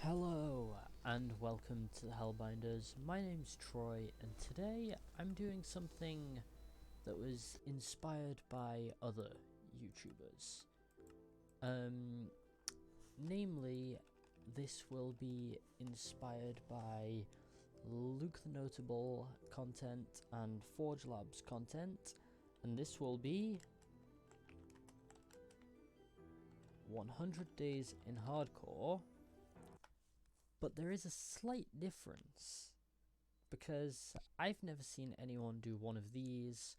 Hello and welcome to the Hellbinders. My name's Troy and today I'm doing something that was inspired by other YouTubers. Namely, this will be inspired by Luke the Notable content and Forge Labs content, and this will be 100 Days in Hardcore. But there is a slight difference, because I've never seen anyone do one of these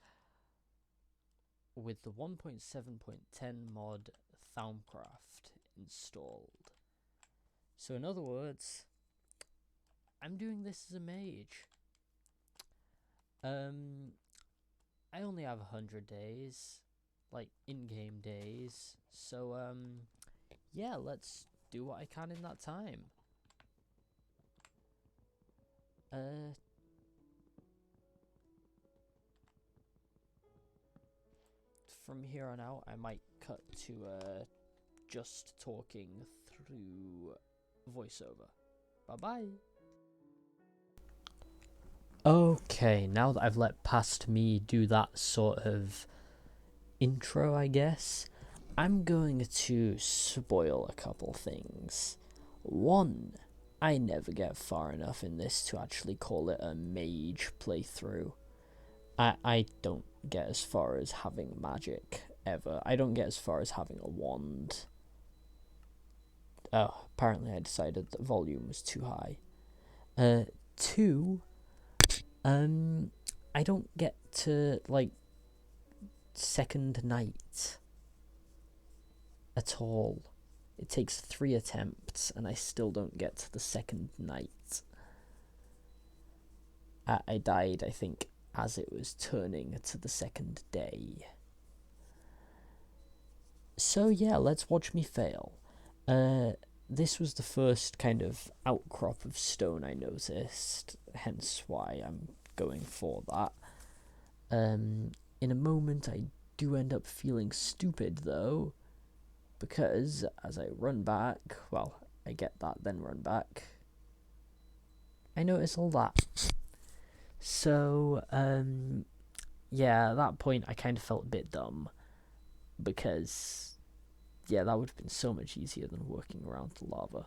with the 1.7.10 mod Thaumcraft installed. So in other words, I'm doing this as a mage. I only have 100 days, like in-game days, so yeah, let's do what I can in that time. From here on out, I might cut to just talking through voiceover. Bye bye. Okay, now that I've let past me do that sort of intro, I guess, I'm going to spoil a couple things. One, I never get far enough in this to actually call it a mage playthrough. I don't get as far as having magic ever. I don't get as far as having a wand. Oh, apparently I decided that volume was too high. Two, I don't get to, like, second night at all. It takes 3 attempts and I still don't get to the second night. I died, I think, as it was turning to the second day. So yeah, let's watch me fail. This was the first kind of outcrop of stone I noticed, hence why I'm going for that. In a moment I do end up feeling stupid though, because as I run back, well, I get that, then run back, I notice all that. So, yeah, at that point I kind of felt a bit dumb, because, yeah, that would have been so much easier than working around the lava.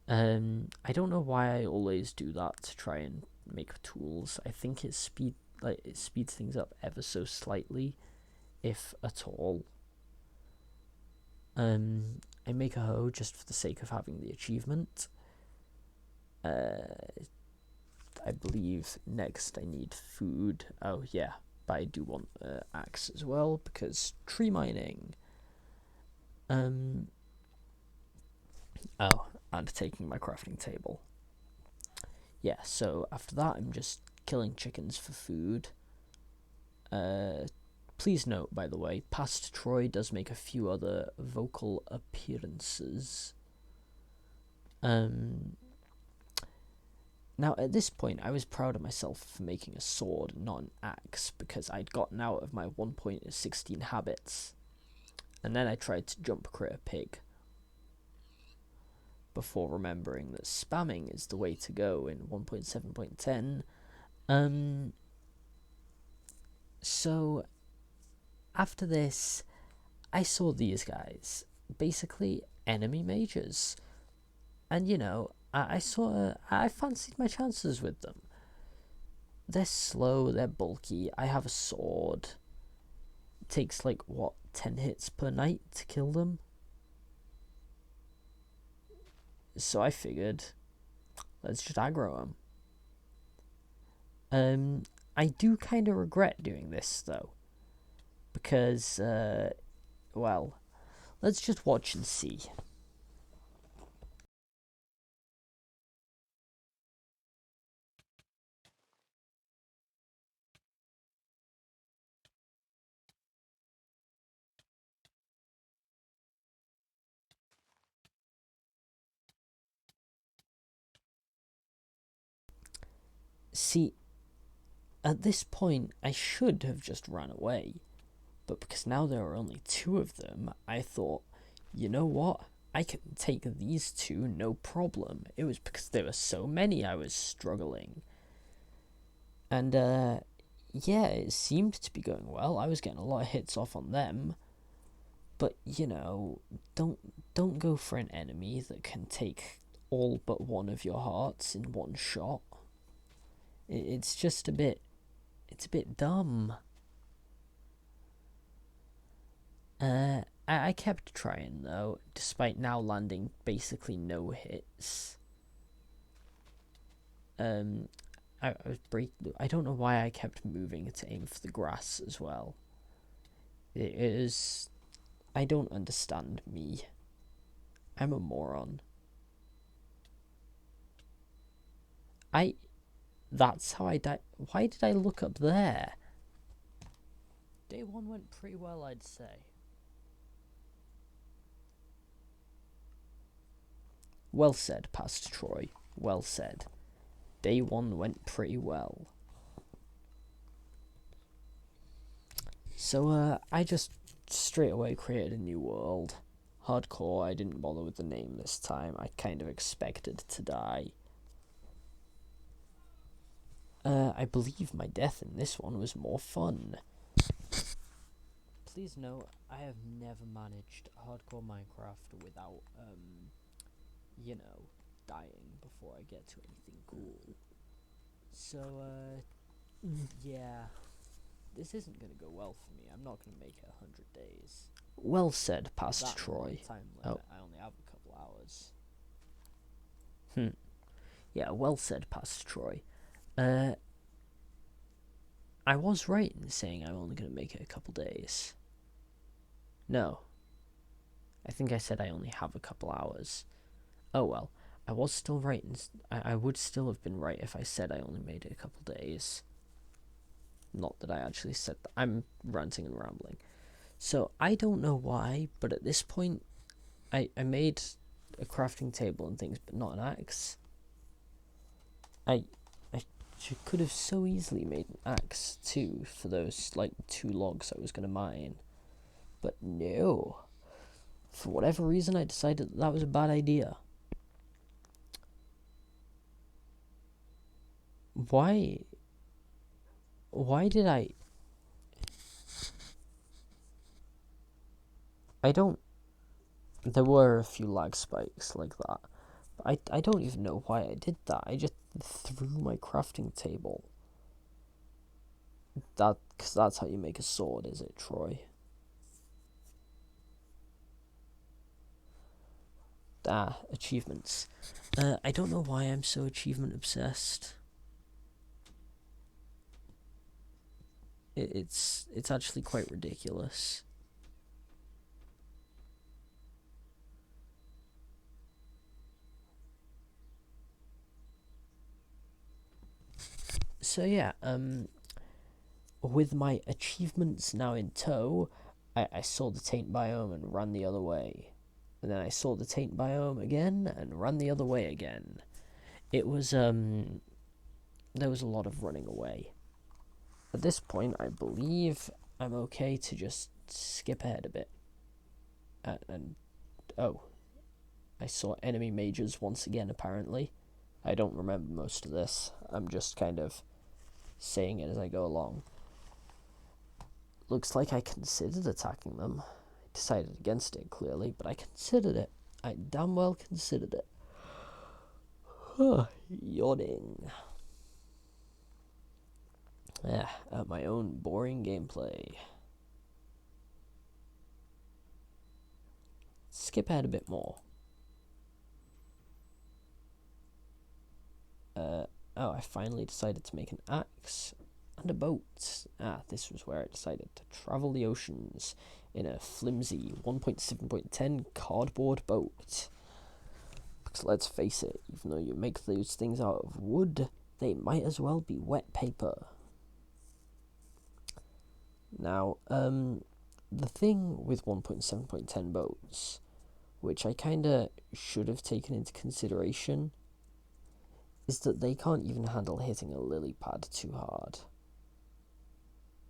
I don't know why I always do that to try and make tools. I think it speeds things up ever so slightly, if at all. I make a hoe just for the sake of having the achievement. I believe next I need food. Oh yeah, but I do want an axe as well, because tree mining. Oh, and taking my crafting table. Yeah, so after that I'm just killing chickens for food. Please note, by the way, past Troy does make a few other vocal appearances. Now, at this point, I was proud of myself for making a sword, not an axe, because I'd gotten out of my 1.16 habits. And then I tried to jump crit a pig, before remembering that spamming is the way to go in 1.7.10. So, after this, I saw these guys, basically enemy mages. And, you know, I fancied my chances with them. They're slow, they're bulky, I have a sword. It takes, like, what, 10 hits per night to kill them? So I figured, let's just aggro them. I do kind of regret doing this, though. Because, well, let's just watch and see. See, at this point, I should have just run away. But because now there are only 2 of them, I thought, you know what? I can take these two, no problem. It was because there were so many I was struggling. And, yeah, it seemed to be going well. I was getting a lot of hits off on them. But, you know, don't go for an enemy that can take all but one of your hearts in one shot. It's just a bit dumb. I kept trying though, despite now landing basically no hits. I don't know why I kept moving to aim for the grass as well. It is. I don't understand me. I'm a moron. That's how I died. Why did I look up there? Day one went pretty well, I'd say. Well said, Pastor Troy. Well said. Day one went pretty well. So, I just straight away created a new world. Hardcore, I didn't bother with the name this time. I kind of expected to die. I believe my death in this one was more fun. Please note, I have never managed Hardcore Minecraft without, you know, dying before I get to anything cool. So, yeah, this isn't going to go well for me. I'm not going to make it 100 days. Well said, Pastor Troy. Time limit, I only have a couple hours. Yeah, well said, Pastor Troy. I was right in saying I'm only going to make it a couple days. No. I think I said I only have a couple hours. Oh well, I was still right. I would still have been right if I said I only made it a couple days. Not that I actually said that. I'm ranting and rambling. So, I don't know why, but at this point, I made a crafting table and things, but not an axe. I could have so easily made an axe too for those like 2 logs I was going to mine. But no. For whatever reason, I decided that was a bad idea. Why did I don't... There were a few lag spikes like that. But I don't even know why I did that. I just threw my crafting table. Because that's how you make a sword, is it, Troy? Achievements. I don't know why I'm so achievement obsessed. It's actually quite ridiculous. So yeah, with my achievements now in tow, I saw the taint biome and ran the other way. And then I saw the taint biome again and ran the other way again. It was, there was a lot of running away. At this point, I believe I'm okay to just skip ahead a bit. Oh, I saw enemy mages once again, apparently. I don't remember most of this. I'm just kind of saying it as I go along. Looks like I considered attacking them. I decided against it, clearly, but I considered it. I damn well considered it. Yawning. My own boring gameplay. Skip ahead a bit more. I finally decided to make an axe and a boat. This was where I decided to travel the oceans in a flimsy 1.7.10 cardboard boat. Because let's face it, even though you make those things out of wood, they might as well be wet paper. Now, the thing with 1.7.10 boats, which I kinda should have taken into consideration, is that they can't even handle hitting a lily pad too hard.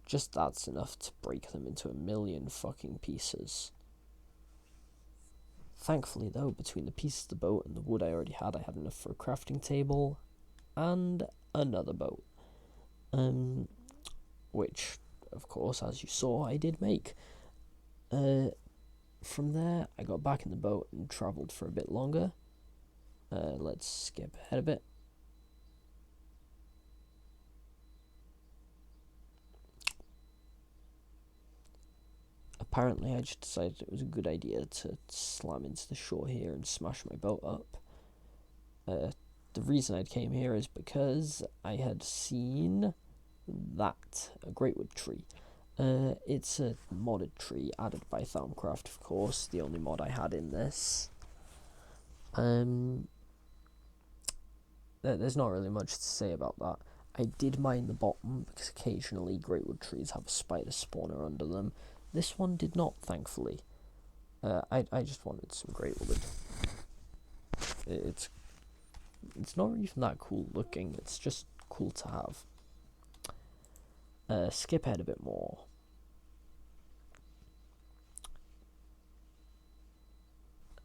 Just that's enough to break them into a million fucking pieces. Thankfully though, between the pieces of the boat and the wood I already had, I had enough for a crafting table and another boat. Which, of course, as you saw, I did make. From there, I got back in the boat and travelled for a bit longer. Let's skip ahead a bit. Apparently, I just decided it was a good idea to slam into the shore here and smash my boat up. The reason I came here is because I had seen that, a greatwood tree. It's a modded tree added by Thaumcraft, of course, the only mod I had in this. There's not really much to say about that. I did mine the bottom because occasionally greatwood trees have a spider spawner under them. This one did not, thankfully. I just wanted some greatwood. It's not even that cool looking, it's just cool to have. Skip ahead a bit more.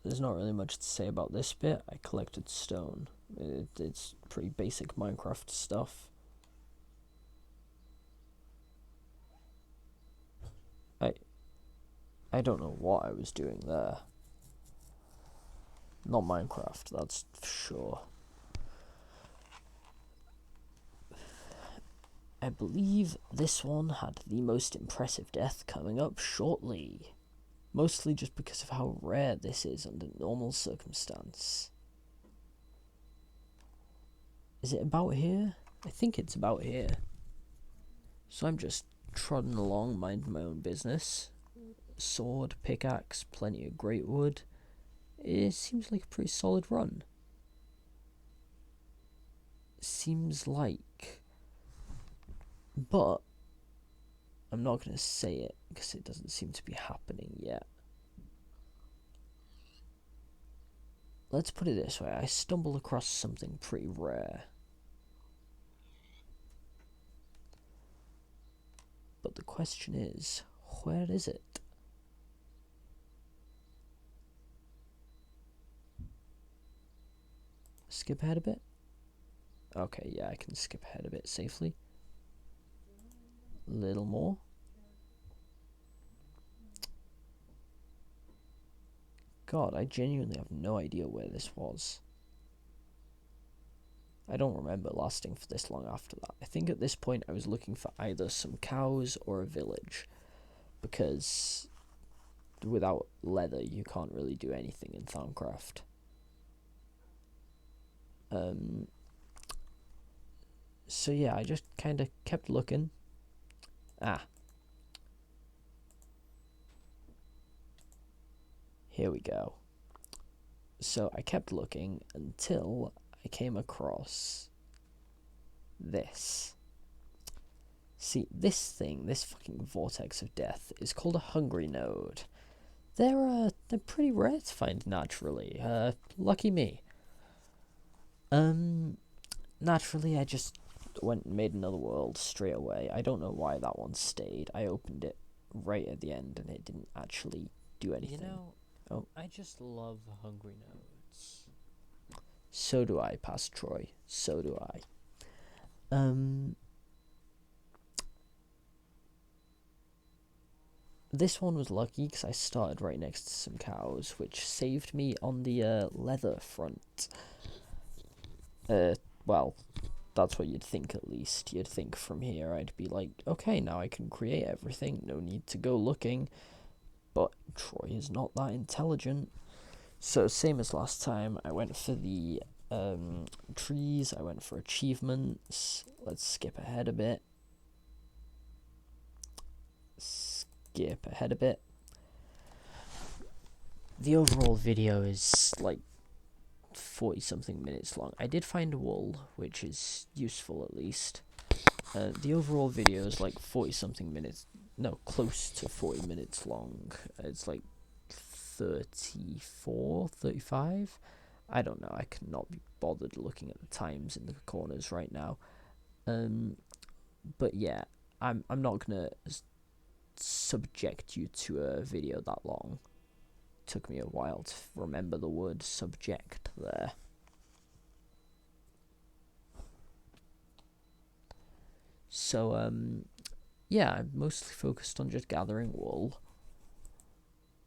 There's not really much to say about this bit. I collected stone. It's pretty basic Minecraft stuff. I don't know what I was doing there. Not Minecraft, that's for sure. I believe this one had the most impressive death coming up shortly. Mostly just because of how rare this is under normal circumstance. Is it about here? I think it's about here. So I'm just trotting along, minding my own business. Sword, pickaxe, plenty of greatwood. It seems like a pretty solid run. Seems like. But I'm not going to say it because it doesn't seem to be happening yet. Let's put it this way, I stumbled across something pretty rare. But the question is, where is it? Skip ahead a bit? Okay, yeah, I can skip ahead a bit safely. Little more. God, I genuinely have no idea where this was. I don't remember lasting for this long after that. I think at this point I was looking for either some cows or a village, because without leather you can't really do anything in Thaumcraft. So yeah, I just kind of kept looking. Here we go. So I kept looking until I came across this. See, this thing, this fucking vortex of death, is called a hungry node. They're pretty rare to find naturally. Lucky me. Naturally, I just went and made another world straight away. I don't know why that one stayed. I opened it right at the end and it didn't actually do anything. You know, I just love hungry nodes. So do I, Past Troy. So do I. This one was lucky because I started right next to some cows, which saved me on the leather front. Well, that's what you'd think at least. You'd think from here I'd be like, okay, now I can create everything, no need to go looking. But Troy is not that intelligent. So same as last time, I went for the trees, I went for achievements. Let's skip ahead a bit. The overall video is like 40 something minutes long. I did find wool, which is useful at least. The overall video is like 40 something minutes, no, close to 40 minutes long. It's like 34, 35. I don't know, I cannot be bothered looking at the times in the corners right now. But yeah, I'm not gonna subject you to a video that long took me a while to remember the word subject there. So, yeah, I'm mostly focused on just gathering wool.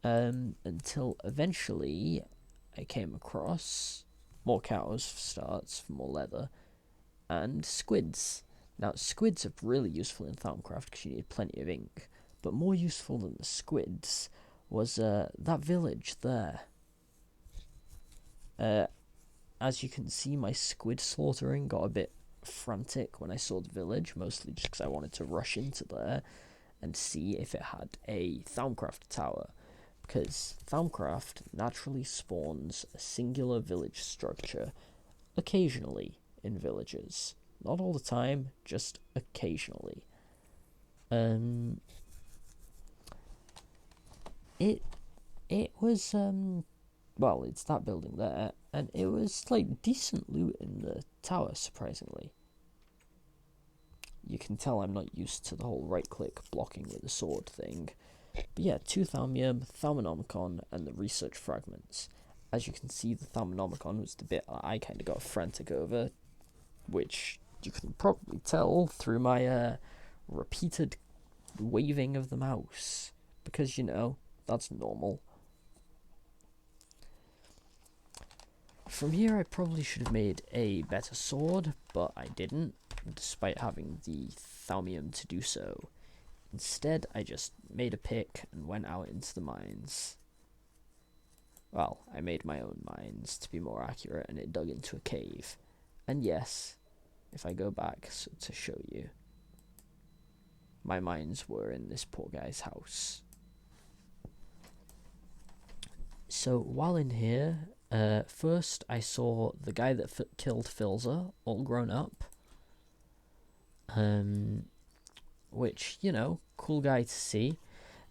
Until eventually I came across more cows for starts, for more leather, and squids. Now, squids are really useful in Thaumcraft because you need plenty of ink, but more useful than the squids was that village there. As you can see, my squid slaughtering got a bit frantic when I saw the village, mostly just because I wanted to rush into there and see if it had a Thaumcraft tower, because Thaumcraft naturally spawns a singular village structure occasionally in villages. Not all the time, just occasionally. It was well, it's that building there, and it was like decent loot in the tower, surprisingly. You can tell I'm not used to the whole right-click blocking with the sword thing. But yeah, 2 Thaumium, Thaumonomicon, and the research fragments. As you can see, the Thaumonomicon was the bit I kind of got frantic over, which you can probably tell through my repeated waving of the mouse, because, you know, that's normal. From here, I probably should have made a better sword, but I didn't, despite having the Thaumium to do so. Instead, I just made a pick and went out into the mines. Well, I made my own mines, to be more accurate, and it dug into a cave. And yes, if I go back to show you, my mines were in this poor guy's house. So, while in here, first I saw the guy that killed Filzer, all grown up. Which, you know, cool guy to see.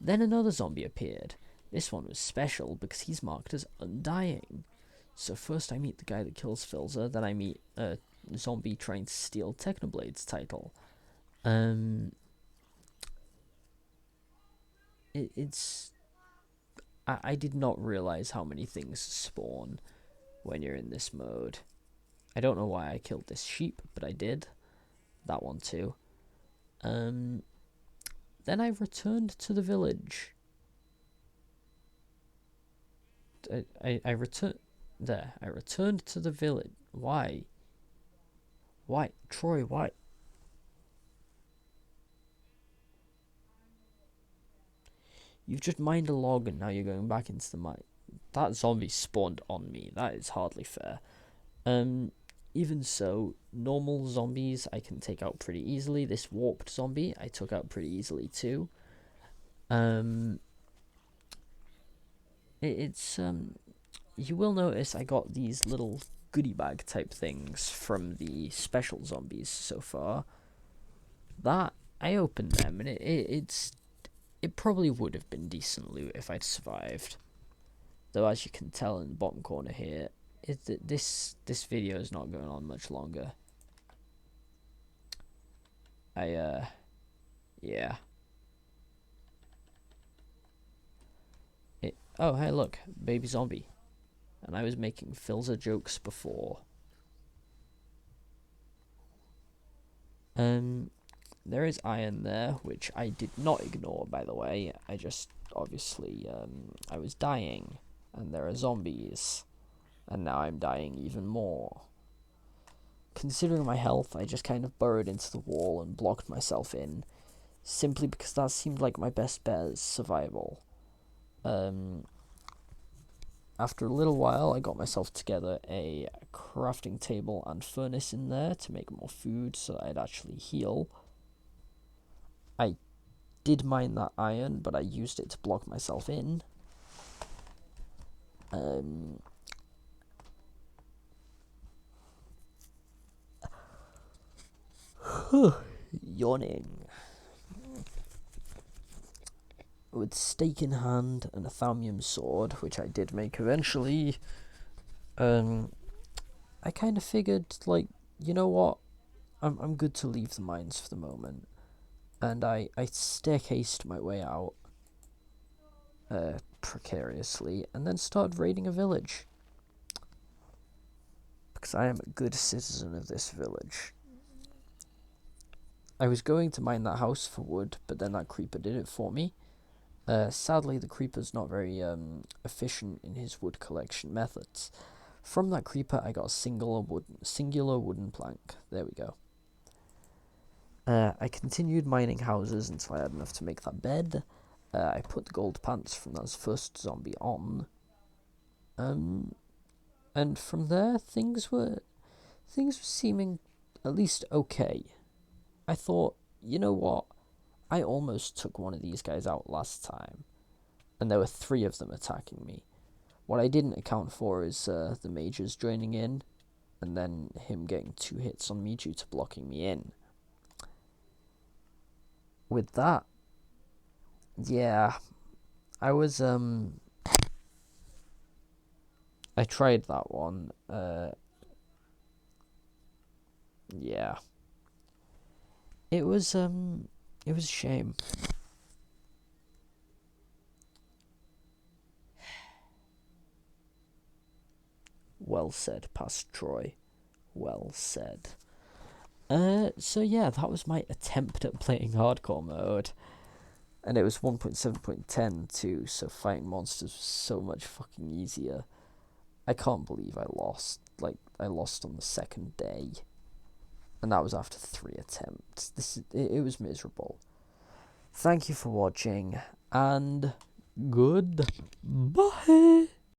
Then another zombie appeared. This one was special because he's marked as undying. So first I meet the guy that kills Filzer, then I meet a zombie trying to steal Technoblade's title. I did not realize how many things spawn when you're in this mode. I don't know why I killed this sheep, but I did. That one too. Then I returned to the village. I returned there. I returned to the village. Why? Why, Troy? Why? You've just mined a log and now you're going back into the mine. That zombie spawned on me. That is hardly fair. Even so, normal zombies I can take out pretty easily. This warped zombie I took out pretty easily too. You will notice I got these little goodie bag type things from the special zombies so far. That I opened them and it probably would have been decent loot if I'd survived. Though as you can tell in the bottom corner here, this video is not going on much longer. Yeah. Oh, hey, look, baby zombie. And I was making Filzer jokes before. There is iron there, which I did not ignore, by the way. I just, obviously, I was dying, and there are zombies. And now I'm dying even more. Considering my health, I just kind of burrowed into the wall and blocked myself in, simply because that seemed like my best bet as survival. After a little while, I got myself together a crafting table and furnace in there to make more food so that I'd actually heal. I did mine that iron, but I used it to block myself in. Yawning. With stake in hand and a Thaumium sword, which I did make eventually, I kind of figured, like, you know what, I'm good to leave the mines for the moment, and I staircased my way out, precariously, and then started raiding a village. Because I am a good citizen of this village. I was going to mine that house for wood, but then that creeper did it for me. Sadly, the creeper's not very efficient in his wood collection methods. From that creeper, I got a singular wooden plank. There we go. I continued mining houses until I had enough to make that bed. I put the gold pants from that first zombie on. And from there, things were seeming at least okay. I thought, you know what? I almost took one of these guys out last time, and there were 3 of them attacking me. What I didn't account for is the mages joining in, and then him getting 2 hits on me due to blocking me in. With that, yeah, I was, I tried that one, yeah. It was a shame. Well said, past Troy. Well said. So yeah, that was my attempt at playing hardcore mode. And it was 1.7.10 too, so fighting monsters was so much fucking easier. I can't believe I lost. Like, I lost on the 2nd day. And that was after 3 attempts. It was miserable. Thank you for watching, and goodbye.